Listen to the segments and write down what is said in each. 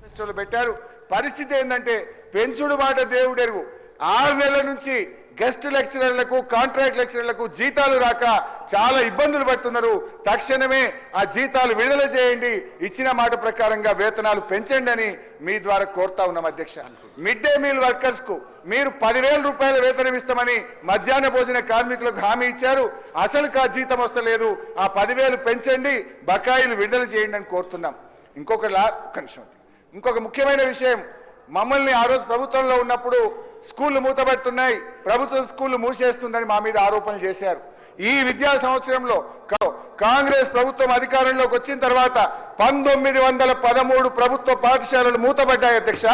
మేనిఫెస్టోలో పెట్టారు. పరిస్థితి ఏంటంటే పెంచుడు మాట దేవుడెరుగు. 6 నెలల నుంచి గెస్ట్ లెక్చరర్లకు కాంట్రాక్ట్ లెక్చరర్లకు జీతాలు రాక చాలా ఇబ్బందులు పడుతున్నారు. తక్షణమే ఆ జీతాలు విడుదల చేయండి, ఇచ్చిన మాట ప్రకారంగా వేతనాలు పెంచండి అని మీ ద్వారా కోరుతా ఉన్నాం అధ్యక్ష. మిడ్ డే మీల్ వర్కర్స్ కు మీరు 10,000 రూపాయల వేతనం ఇస్తామని మధ్యాహ్న భోజన కార్మికులకు హామీ ఇచ్చారు. అసలు జీతం వస్తలేదు. ఆ 10,000 పెంచండి, బకాయిలు విడుదల చేయండి అని కోరుతున్నాం. ఇంకొక ముఖ్యమైన విషయం, మమ్మల్ని ఆ రోజు ప్రభుత్వంలో ఉన్నప్పుడు స్కూళ్ళు మూతబడుతున్నాయి, ప్రభుత్వ స్కూళ్ళు మూసేస్తుందని మా మీద ఆరోపణలు చేశారు. ఈ విద్యా సంవత్సరంలో కాంగ్రెస్ ప్రభుత్వం అధికారంలోకి వచ్చిన తర్వాత 1913 ప్రభుత్వ పాఠశాలలు మూతబడ్డాయి అధ్యక్ష.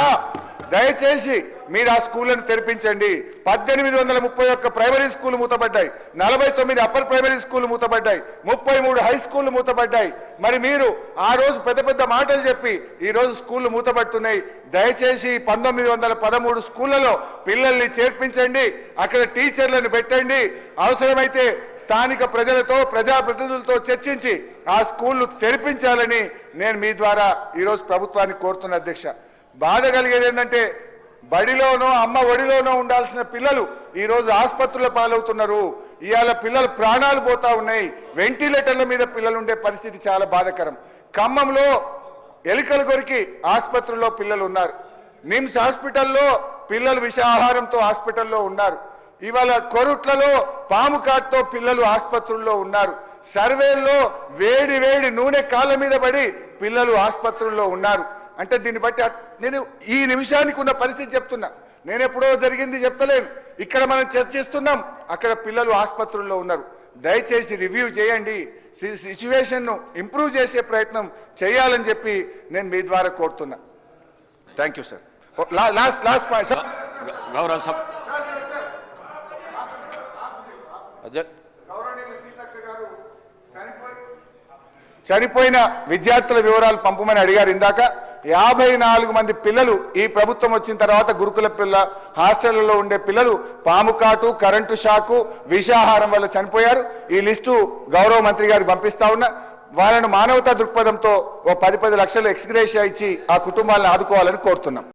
దయచేసి మీరు ఆ స్కూళ్లను తెరిపించండి. 1831 ప్రైమరీ స్కూల్ మూతబడ్డాయి, 49 అప్పర్ ప్రైమరీ స్కూల్ మూతబడ్డాయి, 33 హై స్కూల్ మూతబడ్డాయి. మరి మీరు ఆ రోజు పెద్ద పెద్ద మాటలు చెప్పి ఈ రోజు స్కూళ్ళు మూతబడుతున్నాయి. దయచేసి 1913 స్కూళ్లలో పిల్లల్ని చేర్పించండి, అక్కడ టీచర్లను పెట్టండి. అవసరమైతే స్థానిక ప్రజలతో ప్రజాప్రతినిధులతో చర్చించి ఆ స్కూళ్లు తెరిపించాలని నేను మీ ద్వారా ఈరోజు ప్రభుత్వాన్ని కోరుతున్న అధ్యక్ష. బాధ కలిగేది ఏంటంటే బడిలోనో అమ్మ ఒడిలోనో ఉండాల్సిన పిల్లలు ఈరోజు ఆసుపత్రుల పాలవుతున్నారు. ఇవాళ పిల్లలు ప్రాణాలు పోతా ఉన్నాయి. వెంటిలేటర్ల మీద పిల్లలు ఉండే పరిస్థితి చాలా బాధాకరం. ఖమ్మంలో ఎలుకలు కొరికి ఆసుపత్రుల్లో పిల్లలు ఉన్నారు. నిమ్స్ హాస్పిటల్లో పిల్లలు విషాహారంతో హాస్పిటల్లో ఉన్నారు. ఇవాళ కొరుట్లలో పాము కాటుతో పిల్లలు ఆసుపత్రుల్లో ఉన్నారు. సర్వేల్లో వేడి వేడి నూనె కాళ్ళ మీద పడి పిల్లలు ఆసుపత్రుల్లో ఉన్నారు. అంటే దీన్ని బట్టి నేను ఈ నిమిషానికి ఉన్న పరిస్థితి చెప్తున్నా. నేను ఎప్పుడో జరిగింది చెప్తలేను. ఇక్కడ మనం చర్చిస్తున్నాం, అక్కడ పిల్లలు ఆసుపత్రుల్లో ఉన్నారు. దయచేసి రివ్యూ చేయండి, సిచ్యువేషన్ను ఇంప్రూవ్ చేసే ప్రయత్నం చేయాలని చెప్పి నేను మీ ద్వారా కోరుతున్నా. Thank you sir. Last point sir. చనిపోయిన విద్యార్థుల వివరాలు పంపమని అడిగారు ఇందాక. 54 మంది పిల్లలు ఈ ప్రభుత్వం వచ్చిన తర్వాత గురుకుల హాస్టళ్లలో ఉండే పిల్లలు పాము కాటు, కరెంటు షాకు, విషాహారం వల్ల చనిపోయారు. ఈ లిస్టు గౌరవ మంత్రి గారికి పంపిస్తా ఉన్నా. వాళ్ళను మానవతా దృక్పథంతో 10 లక్షలు ఎక్స్గ్రేషియా ఇచ్చి ఆ కుటుంబాలను ఆదుకోవాలని కోరుతున్నాం.